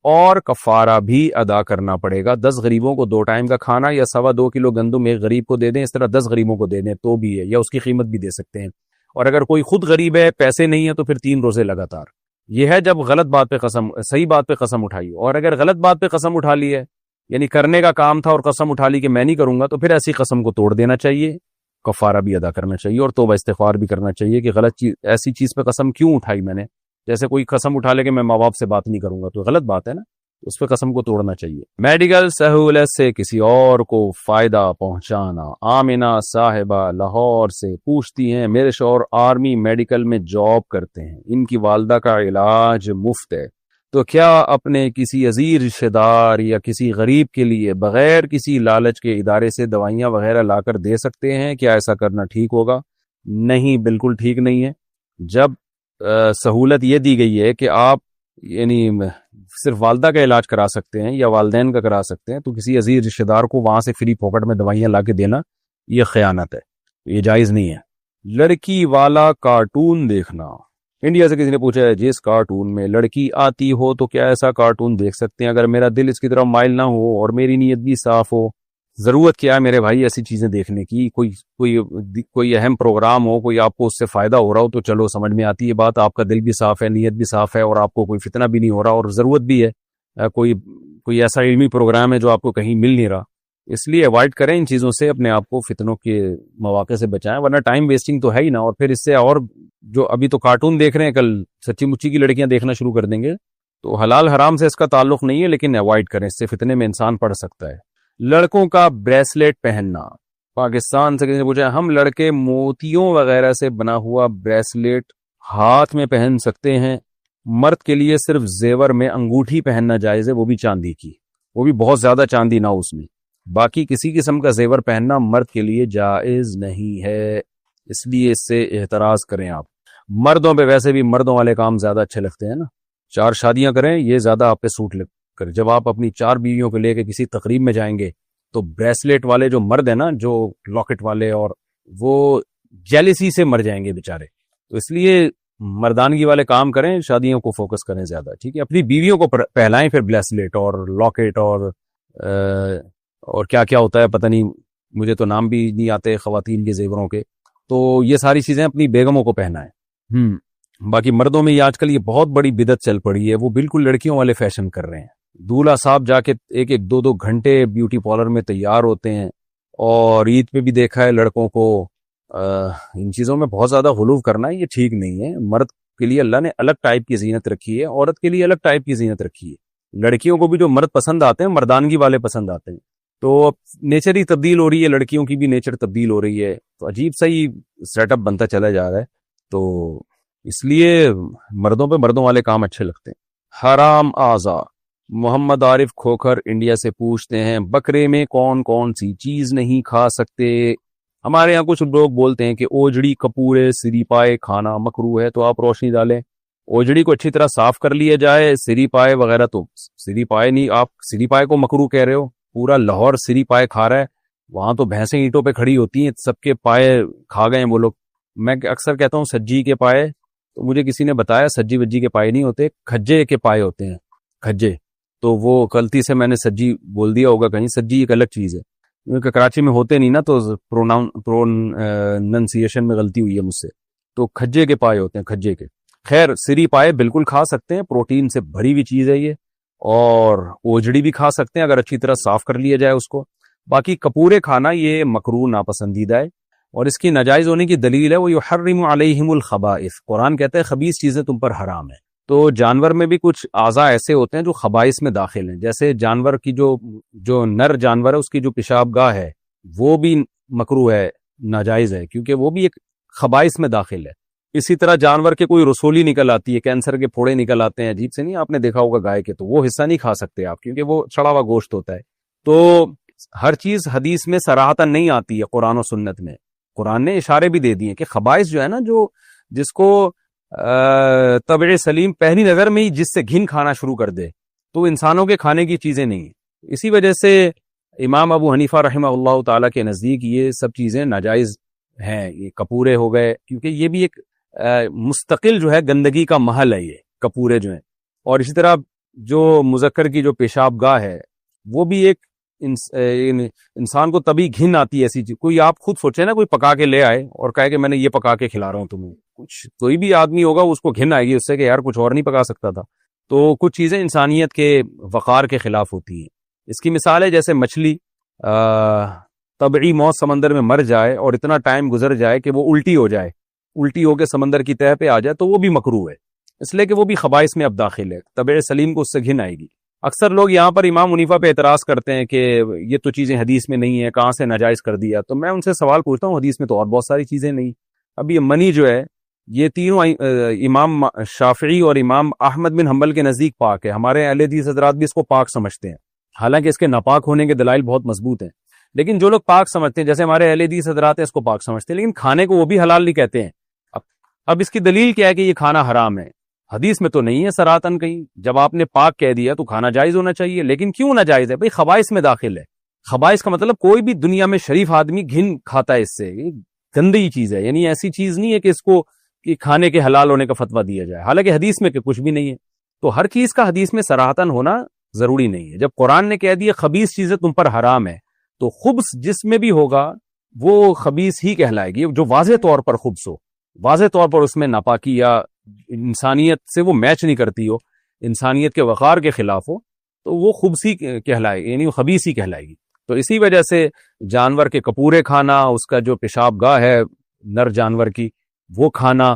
اور کفارہ بھی ادا کرنا پڑے گا. 10 غریبوں کو 2 ٹائم کا کھانا، یا 2.25 کلو گندم ایک غریب کو دے دیں، اس طرح 10 غریبوں کو دے دیں تو بھی ہے، یا اس کی قیمت بھی دے سکتے ہیں. اور اگر کوئی خود غریب ہے، پیسے نہیں ہے، تو پھر 3 روزے لگاتار. یہ ہے جب غلط بات پہ قسم، صحیح بات پہ قسم اٹھائی، اور اگر غلط بات پہ قسم اٹھا لی ہے، یعنی کرنے کا کام تھا اور قسم اٹھا لی کہ میں نہیں کروں گا، تو پھر ایسی قسم کو توڑ دینا چاہیے، کفارہ بھی ادا کرنا چاہیے اور توبہ استغفار بھی کرنا چاہیے کہ غلط چیز، ایسی چیز پہ قسم کیوں اٹھائی میں نے. جیسے کوئی قسم اٹھا لے کہ میں ماں باپ سے بات نہیں کروں گا، تو غلط بات ہے نا، اس پہ قسم کو توڑنا چاہیے. میڈیکل سہولت سے کسی اور کو فائدہ پہنچانا. آمنہ صاحبہ لاہور سے پوچھتی ہیں میرے شوہر آرمی میڈیکل میں جاب کرتے ہیں، ان کی والدہ کا علاج مفت ہے، تو کیا اپنے کسی عزیز رشتہ دار یا کسی غریب کے لیے بغیر کسی لالچ کے ادارے سے دوائیاں وغیرہ لا کر دے سکتے ہیں؟ کیا ایسا کرنا ٹھیک ہوگا؟ نہیں، بالکل ٹھیک نہیں ہے. جب سہولت یہ دی گئی ہے کہ آپ یعنی صرف والدہ کا علاج کرا سکتے ہیں یا والدین کا کرا سکتے ہیں، تو کسی عزیز رشتہ دار کو وہاں سے فری پاکٹ میں دوائیاں لا کے دینا یہ خیانت ہے، یہ جائز نہیں ہے. لڑکی والا کارٹون دیکھنا. انڈیا سے کسی نے پوچھا ہے جس کارٹون میں لڑکی آتی ہو تو کیا ایسا کارٹون دیکھ سکتے ہیں اگر میرا دل اس کی طرف مائل نہ ہو اور میری نیت بھی صاف ہو؟ ضرورت کیا ہے میرے بھائی ایسی چیزیں دیکھنے کی؟ کوئی اہم پروگرام ہو، کوئی آپ کو اس سے فائدہ ہو رہا ہو تو چلو سمجھ میں آتی ہے بات، آپ کا دل بھی صاف ہے، نیت بھی صاف ہے اور آپ کو کوئی فتنہ بھی نہیں ہو رہا اور ضرورت بھی ہے، کوئی ایسا علمی پروگرام ہے جو آپ کو کہیں مل نہیں رہا، اس لیے اوائڈ کریں ان چیزوں سے، اپنے آپ کو فتنوں کے مواقع سے بچائیں، ورنہ ٹائم ویسٹنگ تو ہے ہی نا. اور پھر اس سے اور جو ابھی تو کارٹون دیکھ رہے ہیں، کل سچی مچی کی لڑکیاں دیکھنا شروع کر دیں گے، تو حلال حرام سے اس کا تعلق نہیں ہے، لیکن اوائڈ کریں، اس سے فتنے میں انسان پڑ سکتا ہے. لڑکوں کا بریسلیٹ پہننا. پاکستان سے کسی نے پوچھا ہم لڑکے موتیوں وغیرہ سے بنا ہوا بریسلیٹ ہاتھ میں پہن سکتے ہیں؟ مرد کے لیے صرف زیور میں انگوٹھی پہننا جائز ہے، وہ بھی چاندی کی، وہ بھی بہت زیادہ چاندی نہ اس میں، باقی کسی قسم کا زیور پہننا مرد کے لیے جائز نہیں ہے، اس لیے اس سے احتراز کریں آپ. مردوں پہ ویسے بھی مردوں والے کام زیادہ اچھے لگتے ہیں نا، 4 شادیاں کریں یہ زیادہ آپ پہ سوٹ کر. جب آپ اپنی 4 بیویوں کو لے کے کسی تقریب میں جائیں گے تو بریسلیٹ والے جو مرد ہیں نا، جو لاکٹ والے، اور وہ جیلسی سے مر جائیں گے بےچارے. تو اس لیے مردانگی والے کام کریں، شادیوں کو فوکس کریں زیادہ، ٹھیک ہے؟ اپنی بیویوں کو پہلائیں پھر بریسلیٹ اور لاکٹ اور کیا کیا ہوتا ہے پتہ نہیں، مجھے تو نام بھی نہیں آتے خواتین کے زیوروں کے، تو یہ ساری چیزیں اپنی بیگموں کو پہنائیں. باقی مردوں میں یہ آج کل یہ بہت بڑی بدعت چل پڑی ہے، وہ بالکل لڑکیوں والے فیشن کر رہے ہیں. دولہا صاحب جا کے 1-2 گھنٹے بیوٹی پارلر میں تیار ہوتے ہیں، اور عید پہ بھی دیکھا ہے لڑکوں کو ان چیزوں میں بہت زیادہ غلو کرنا ہے، یہ ٹھیک نہیں ہے. مرد کے لیے اللہ نے الگ ٹائپ کی زینت رکھی ہے، عورت کے لیے الگ ٹائپ کی زینت رکھی ہے. لڑکیوں کو بھی جو مرد پسند آتے ہیں مردانگی والے پسند آتے ہیں، تو اب نیچر ہی تبدیل ہو رہی ہے، لڑکیوں کی بھی نیچر تبدیل ہو رہی ہے، تو عجیب سا ہی سیٹ اپ بنتا چلا جا رہا ہے. تو اس لیے مردوں پہ مردوں والے کام اچھے لگتے ہیں. حرام اعضا. محمد عارف کھوکھر انڈیا سے پوچھتے ہیں بکرے میں کون کون سی چیز نہیں کھا سکتے؟ ہمارے یہاں کچھ لوگ بولتے ہیں کہ اوجڑی، کپورے، سری پائے کھانا مکروہ ہے، تو آپ روشنی ڈالیں. اوجڑی کو اچھی طرح صاف کر لیا جائے، سری پائے وغیرہ تو سری پائے نہیں، آپ سری پائے کو مکروہ کہہ رہے ہو؟ پورا لاہور سری پائے کھا رہا ہے، وہاں تو بھینسیں اینٹوں پہ کھڑی ہوتی ہیں، سب کے پائے کھا گئے وہ لوگ. میں اکثر کہتا ہوں سجی کے پائے، تو مجھے کسی نے بتایا سجی وجی کے پائے نہیں ہوتے، کھجے کے پائے ہوتے ہیں، کھجے. تو وہ غلطی سے میں نے سجی بول دیا ہوگا کہیں، سجی ایک الگ چیز ہے، کیونکہ کراچی میں ہوتے نہیں نا، تو پروننسیشن میں غلطی ہوئی ہے مجھ سے. تو کھجے کے پائے ہوتے ہیں، کھجے کے. خیر سری پائے بالکل کھا سکتے ہیں، پروٹین سے بھری ہوئی چیز ہے یہ، اور اوجڑی بھی کھا سکتے ہیں اگر اچھی طرح صاف کر لیا جائے اس کو. باقی کپورے کھانا یہ مکروہ ناپسندیدہ ہے، اور اس کی ناجائز ہونے کی دلیل ہے وہ یحرم علیہم الخبائث، قرآن کہتا ہے خبیث چیزیں تم پر حرام ہیں. تو جانور میں بھی کچھ اعضاء ایسے ہوتے ہیں جو خبائث میں داخل ہیں، جیسے جانور کی جو نر جانور ہے اس کی جو پیشاب گاہ ہے وہ بھی مکروہ ہے، ناجائز ہے، کیونکہ وہ بھی ایک خبائث میں داخل ہے. اسی طرح جانور کے کوئی رسولی نکل آتی ہے، کینسر کے پھوڑے نکل آتے ہیں، عجیب سے نہیں، آپ نے دیکھا ہوگا گائے کے، تو وہ حصہ نہیں کھا سکتے آپ، کیونکہ وہ سڑا ہوا گوشت ہوتا ہے. تو ہر چیز حدیث میں صراحتاً نہیں آتی ہے، قرآن و سنت میں قرآن نے اشارے بھی دے دیے کہ خبائث جو ہے نا، جس کو طبع سلیم پہلی نظر میں ہی جس سے گھن کھانا شروع کر دے، تو انسانوں کے کھانے کی چیزیں نہیں ہیں. اسی وجہ سے امام ابو حنیفہ رحمہ اللہ تعالیٰ کے نزدیک یہ سب چیزیں ناجائز ہیں. یہ کپورے ہو گئے، کیونکہ یہ بھی ایک مستقل جو ہے گندگی کا محل ہے یہ کپورے جو ہیں. اور اسی طرح جو مذکر کی جو پیشاب گاہ ہے وہ بھی ایک انسان کو تبھی گھن آتی ہے ایسی چیز. کوئی آپ خود سوچے نا، کوئی پکا کے لے آئے اور کہے کہ میں نے یہ پکا کے کھلا رہا ہوں تمہیں، کچھ کوئی بھی آدمی ہوگا اس کو گھن آئے گی اس سے کہ یار کچھ اور نہیں پکا سکتا تھا. تو کچھ چیزیں انسانیت کے وقار کے خلاف ہوتی ہیں. اس کی مثال ہے جیسے مچھلی طبعی موت سمندر میں مر جائے اور اتنا ٹائم گزر جائے کہ وہ الٹی ہو جائے, الٹی ہو کے سمندر کی تہہ پہ آ جائے, تو وہ بھی مکروہ ہے, اس لیے کہ وہ بھی خبائث میں اب داخل ہے. طبع سلیم کو اس سے گھن آئے گی. اکثر لوگ یہاں پر امام حنیفہ پہ اعتراض کرتے ہیں کہ یہ تو چیزیں حدیث میں نہیں ہیں, کہاں سے ناجائز کر دیا. تو میں ان سے سوال پوچھتا ہوں, حدیث میں تو اور بہت ساری چیزیں نہیں. اب یہ منی جو ہے یہ تینوں امام شافعی اور امام احمد بن حنبل کے نزدیک پاک ہے. ہمارے اہل حدیث حضرات بھی اس کو پاک سمجھتے ہیں, حالانکہ اس کے ناپاک ہونے کے دلائل بہت مضبوط ہیں. لیکن جو لوگ پاک سمجھتے ہیں, جیسے ہمارے اہل حدیث حضرات ہیں, اس کو پاک سمجھتے ہیں, لیکن کھانے کو وہ بھی حلال نہیں کہتے ہیں. اب اس کی دلیل کیا ہے کہ یہ کھانا حرام ہے؟ حدیث میں تو نہیں ہے صراحتاً کہیں. جب آپ نے پاک کہہ دیا تو کھانا جائز ہونا چاہیے. لیکن کیوں ناجائز ہے؟ بھئی خبائث میں داخل ہے. خبائث کا مطلب کوئی بھی دنیا میں شریف آدمی گھن کھاتا ہے اس سے, یہ گندی چیز ہے. یعنی ایسی چیز نہیں ہے کہ اس کو کہ کھانے کے حلال ہونے کا فتویٰ دیا جائے, حالانکہ حدیث میں کہ کچھ بھی نہیں ہے. تو ہر چیز کا حدیث میں صراحتاً ہونا ضروری نہیں ہے. جب قرآن نے کہہ دیا خبیث چیزیں تم پر حرام ہے, تو خبث جس میں بھی ہوگا وہ خبیث ہی کہلائے گی. جو واضح طور پر خبث ہو, واضح طور پر اس میں ناپاکی یا انسانیت سے وہ میچ نہیں کرتی ہو, انسانیت کے وقار کے خلاف ہو, تو وہ خبث ہی کہلائے گی, یعنی وہ خبیث ہی کہلائے گی. تو اسی وجہ سے جانور کے کپورے کھانا, اس کا جو پیشاب گاہ ہے نر جانور کی وہ کھانا,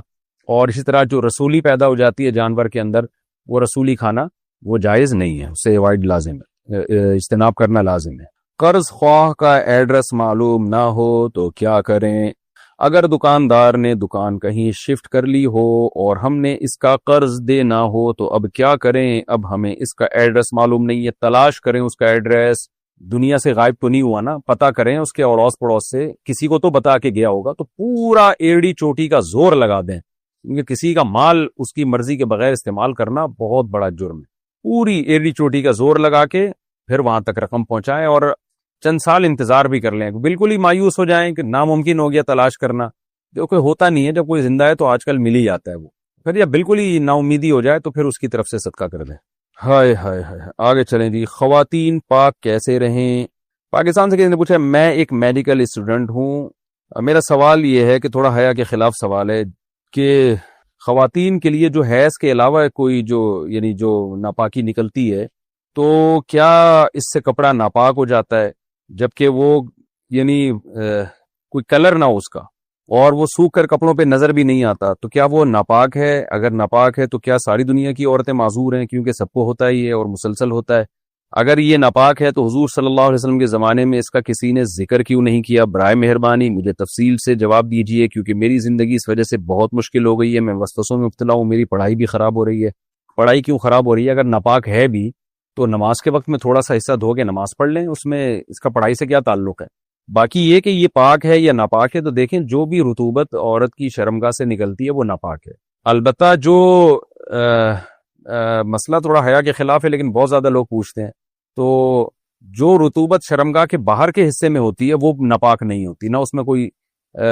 اور اسی طرح جو رسولی پیدا ہو جاتی ہے جانور کے اندر, وہ رسولی کھانا وہ جائز نہیں ہے, اس سے اوائڈ لازم ہے, اجتناب کرنا لازم ہے. قرض خواہ کا ایڈریس معلوم نہ ہو تو کیا کریں؟ اگر دکاندار نے دکان کہیں شفٹ کر لی ہو اور ہم نے اس کا قرض دینا ہو تو اب کیا کریں؟ اب ہمیں اس کا ایڈریس معلوم نہیں ہے, تلاش کریں اس کا ایڈریس. دنیا سے غائب تو نہیں ہوا نا, پتہ کریں اس کے اڑوس پڑوس سے, کسی کو تو بتا کے گیا ہوگا. تو پورا ایڑی چوٹی کا زور لگا دیں, کیونکہ کسی کا مال اس کی مرضی کے بغیر استعمال کرنا بہت بڑا جرم ہے. پوری ایڑی چوٹی کا زور لگا کے پھر وہاں تک رقم پہنچائیں, اور چند سال انتظار بھی کر لیں. بالکل ہی مایوس ہو جائیں کہ ناممکن ہو گیا تلاش کرنا, جو کوئی ہوتا نہیں ہے. جب کوئی زندہ ہے تو آج کل مل ہی جاتا ہے وہ. پھر جب بالکل ہی نا امیدی ہو جائے تو پھر اس کی طرف سے صدقہ کر دیں. ہائے ہائے ہائے, آگے چلیں جی. خواتین پاک کیسے رہیں؟ پاکستان سے کسی نے پوچھا, میں ایک میڈیکل اسٹوڈنٹ ہوں, میرا سوال یہ ہے کہ تھوڑا حیا کے خلاف سوال ہے کہ خواتین کے لیے جو حیض کے علاوہ کوئی جو یعنی جو ناپاکی نکلتی ہے, تو کیا اس سے کپڑا ناپاک ہو جاتا ہے جبکہ وہ یعنی کوئی کلر نہ ہو اس کا, اور وہ سوکھ کر کپڑوں پہ نظر بھی نہیں آتا, تو کیا وہ ناپاک ہے؟ اگر ناپاک ہے تو کیا ساری دنیا کی عورتیں معذور ہیں, کیونکہ سب کو ہوتا ہی ہے اور مسلسل ہوتا ہے؟ اگر یہ ناپاک ہے تو حضور صلی اللہ علیہ وسلم کے زمانے میں اس کا کسی نے ذکر کیوں نہیں کیا؟ برائے مہربانی مجھے تفصیل سے جواب دیجیے, کیونکہ میری زندگی اس وجہ سے بہت مشکل ہو گئی ہے, میں وسوسوں میں مبتلا ہوں, میری پڑھائی بھی خراب ہو رہی ہے. پڑھائی کیوں خراب ہو رہی ہے؟ اگر ناپاک ہے بھی تو نماز کے وقت میں تھوڑا سا حصہ دھو کے نماز پڑھ لیں, اس میں اس کا پڑھائی سے کیا تعلق ہے؟ باقی یہ کہ یہ پاک ہے یا ناپاک ہے, تو دیکھیں جو بھی رطوبت عورت کی شرمگاہ سے نکلتی ہے وہ ناپاک ہے. البتہ جو مسئلہ تھوڑا حیا کے خلاف ہے لیکن بہت زیادہ لوگ پوچھتے ہیں, تو جو رطوبت شرمگاہ کے باہر کے حصے میں ہوتی ہے وہ ناپاک نہیں ہوتی, نہ اس میں کوئی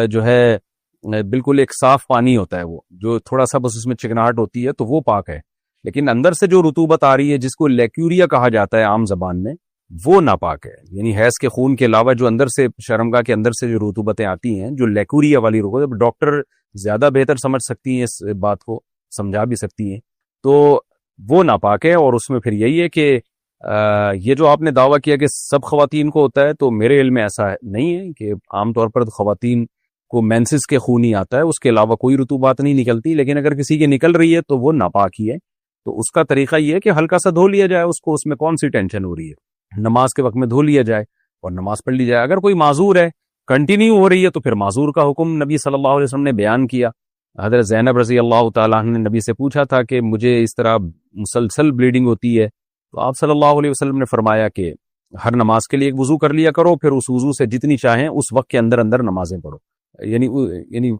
جو ہے بالکل ایک صاف پانی ہوتا ہے, وہ جو تھوڑا سا بس اس میں چکناہٹ ہوتی ہے تو وہ پاک ہے. لیکن اندر سے جو رطوبت آ رہی ہے جس کو لیکوریا کہا جاتا ہے عام زبان میں, وہ ناپاک ہے. یعنی حیض کے خون کے علاوہ جو اندر سے شرمگاہ کے اندر سے جو رطوبتیں آتی ہیں, جو لیکوریا والی رطوبت, ڈاکٹر زیادہ بہتر سمجھ سکتی ہیں اس بات کو, سمجھا بھی سکتی ہیں, تو وہ ناپاک ہے. اور اس میں پھر یہی ہے کہ یہ جو آپ نے دعویٰ کیا کہ سب خواتین کو ہوتا ہے, تو میرے علم میں ایسا نہیں ہے کہ عام طور پر خواتین کو مینسس کے خون ہی آتا ہے, اس کے علاوہ کوئی رطوبات نہیں نکلتی. لیکن اگر کسی کی نکل رہی ہے تو وہ ناپاک ہی ہے. تو اس کا طریقہ یہ ہے کہ ہلکا سا دھو لیا جائے اس کو, اس میں کون سی ٹینشن ہو رہی ہے, نماز کے وقت میں دھو لیا جائے اور نماز پڑھ لی جائے. اگر کوئی معذور ہے, کنٹینیو ہو رہی ہے, تو پھر معذور کا حکم نبی صلی اللہ علیہ وسلم نے بیان کیا. حضرت زینب رضی اللہ تعالیٰ عنہ نے نبی سے پوچھا تھا کہ مجھے اس طرح مسلسل بلیڈنگ ہوتی ہے, تو آپ صلی اللہ علیہ وسلم نے فرمایا کہ ہر نماز کے لیے ایک وضو کر لیا کرو, پھر اس وضو سے جتنی چاہیں اس وقت کے اندر اندر نمازیں پڑھو. یعنی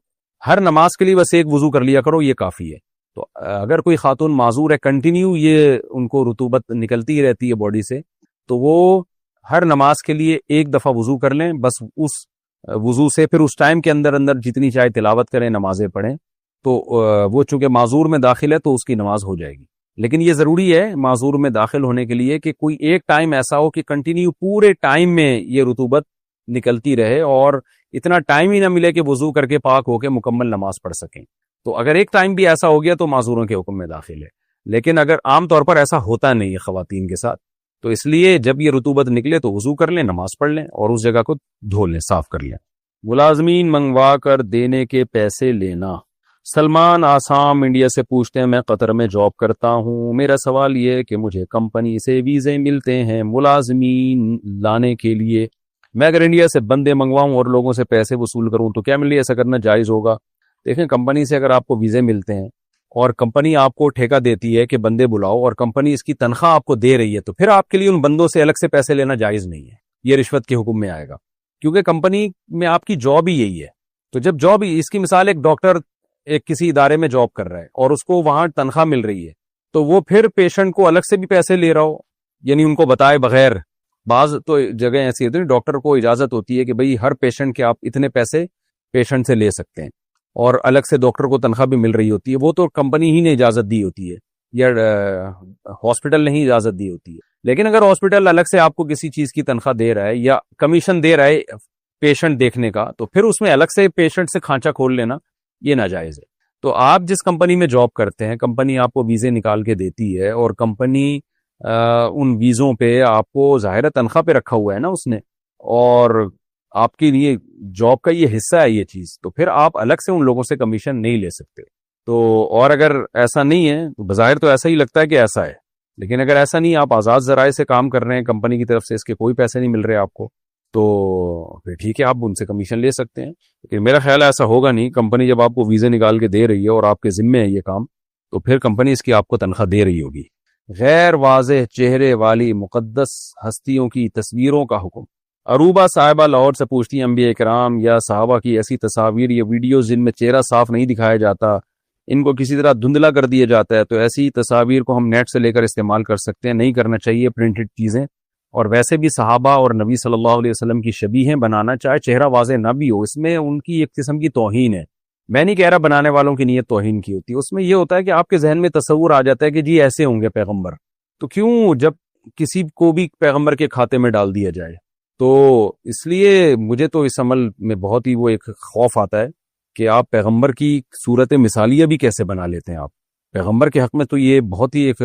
ہر نماز کے لیے بس ایک وضو کر لیا کرو, یہ کافی ہے. تو اگر کوئی خاتون معذور ہے, کنٹینیو یہ ان کو رطوبت نکلتی رہتی ہے باڈی سے, تو وہ ہر نماز کے لیے ایک دفعہ وضو کر لیں, بس اس وضو سے پھر اس ٹائم کے اندر اندر جتنی چاہے تلاوت کریں, نمازیں پڑھیں. تو وہ چونکہ معذور میں داخل ہے تو اس کی نماز ہو جائے گی. لیکن یہ ضروری ہے معذور میں داخل ہونے کے لیے کہ کوئی ایک ٹائم ایسا ہو کہ کنٹینیو پورے ٹائم میں یہ رطوبت نکلتی رہے, اور اتنا ٹائم ہی نہ ملے کہ وضو کر کے پاک ہو کے مکمل نماز پڑھ سکیں. تو اگر ایک ٹائم بھی ایسا ہو گیا تو معذوروں کے حکم میں داخل ہے، لیکن اگر عام طور پر ایسا ہوتا نہیں ہے خواتین کے ساتھ، تو اس لیے جب یہ رطوبت نکلے تو وضو کر لیں، نماز پڑھ لیں اور اس جگہ کو دھو لیں، صاف کر لیں۔ ملازمین منگوا کر دینے کے پیسے لینا۔ سلمان آسام انڈیا سے پوچھتے ہیں، میں قطر میں جاب کرتا ہوں، میرا سوال یہ ہے کہ مجھے کمپنی سے ویزے ملتے ہیں ملازمین لانے کے لیے، میں اگر انڈیا سے بندے منگواؤں اور لوگوں سے پیسے وصول کروں تو کیا میرے لیے ایسا کرنا جائز ہوگا؟ دیکھیں، کمپنی سے اگر آپ کو ویزے ملتے ہیں اور کمپنی آپ کو ٹھیکہ دیتی ہے کہ بندے بلاؤ اور کمپنی اس کی تنخواہ آپ کو دے رہی ہے، تو پھر آپ کے لیے ان بندوں سے الگ سے پیسے لینا جائز نہیں ہے، یہ رشوت کے حکم میں آئے گا، کیونکہ کمپنی میں آپ کی جاب ہی یہی ہے۔ تو جب جاب ہی، اس کی مثال ایک ڈاکٹر ایک کسی ادارے میں جاب کر رہا ہے اور اس کو وہاں تنخواہ مل رہی ہے، تو وہ پھر پیشنٹ کو الگ سے بھی پیسے لے رہا ہو، یعنی ان کو بتائے بغیر۔ بعض تو جگہ ایسی ہوتی ہے ڈاکٹر کو اجازت ہوتی ہے کہ بھئی ہر پیشنٹ کے آپ اتنے پیسے پیشنٹ سے لے سکتے ہیں، اور الگ سے ڈاکٹر کو تنخواہ بھی مل رہی ہوتی ہے، وہ تو کمپنی ہی نے اجازت دی ہوتی ہے یا ہاسپٹل نے ہی اجازت دی ہوتی ہے۔ لیکن اگر ہاسپٹل الگ سے آپ کو کسی چیز کی تنخواہ دے رہا ہے یا کمیشن دے رہا ہے پیشنٹ دیکھنے کا، تو پھر اس میں الگ سے پیشنٹ سے کھانچا کھول لینا یہ ناجائز ہے۔ تو آپ جس کمپنی میں جاب کرتے ہیں، کمپنی آپ کو ویزے نکال کے دیتی ہے اور کمپنی ان ویزوں پہ آپ کو ظاہر تنخواہ پہ رکھا ہوا ہے نا اس نے، اور آپ کے لیے جاب کا یہ حصہ ہے یہ چیز، تو پھر آپ الگ سے ان لوگوں سے کمیشن نہیں لے سکتے۔ تو اور اگر ایسا نہیں ہے تو بظاہر تو ایسا ہی لگتا ہے کہ ایسا ہے، لیکن اگر ایسا نہیں، آپ آزاد ذرائع سے کام کر رہے ہیں، کمپنی کی طرف سے اس کے کوئی پیسے نہیں مل رہے آپ کو، تو پھر ٹھیک ہے، آپ ان سے کمیشن لے سکتے ہیں۔ لیکن میرا خیال ہے ایسا ہوگا نہیں، کمپنی جب آپ کو ویزے نکال کے دے رہی ہے اور آپ کے ذمے ہے یہ کام، تو پھر کمپنی اس کی آپ کو تنخواہ دے رہی ہوگی۔ غیر واضح چہرے والی مقدس ہستیوں کی تصویروں کا حکم۔ عروبہ صاحبہ لاہور سے پوچھتی ہیں، انبیاء کرام یا صحابہ کی ایسی تصاویر یا ویڈیوز جن میں چہرہ صاف نہیں دکھایا جاتا، ان کو کسی طرح دھندلا کر دیا جاتا ہے، تو ایسی تصاویر کو ہم نیٹ سے لے کر استعمال کر سکتے ہیں؟ نہیں کرنا چاہیے پرنٹڈ چیزیں، اور ویسے بھی صحابہ اور نبی صلی اللہ علیہ وسلم کی شبیہیں بنانا، چاہے چہرہ واضح نہ بھی ہو، اس میں ان کی ایک قسم کی توہین ہے۔ میں نہیں کہہ رہا بنانے والوں کی نیت توہین کی ہوتی ہے، اس میں یہ ہوتا ہے کہ آپ کے ذہن میں تصور آ جاتا ہے کہ جی ایسے ہوں گے پیغمبر، تو کیوں جب کسی کو بھی پیغمبر کے کھاتے میں ڈال دیا جائے؟ تو اس لیے مجھے تو اس عمل میں بہت ہی وہ ایک خوف آتا ہے کہ آپ پیغمبر کی صورت مثالیہ بھی کیسے بنا لیتے ہیں آپ پیغمبر کے حق میں، تو یہ بہت ہی ایک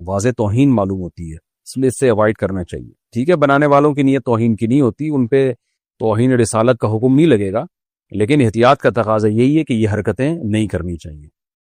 واضح توہین معلوم ہوتی ہے، اس لیے اس سے اوائڈ کرنا چاہیے۔ ٹھیک ہے، بنانے والوں کی نیت توہین کی نہیں ہوتی، ان پہ توہین رسالت کا حکم نہیں لگے گا، لیکن احتیاط کا تقاضا یہی ہے کہ یہ حرکتیں نہیں کرنی چاہیے۔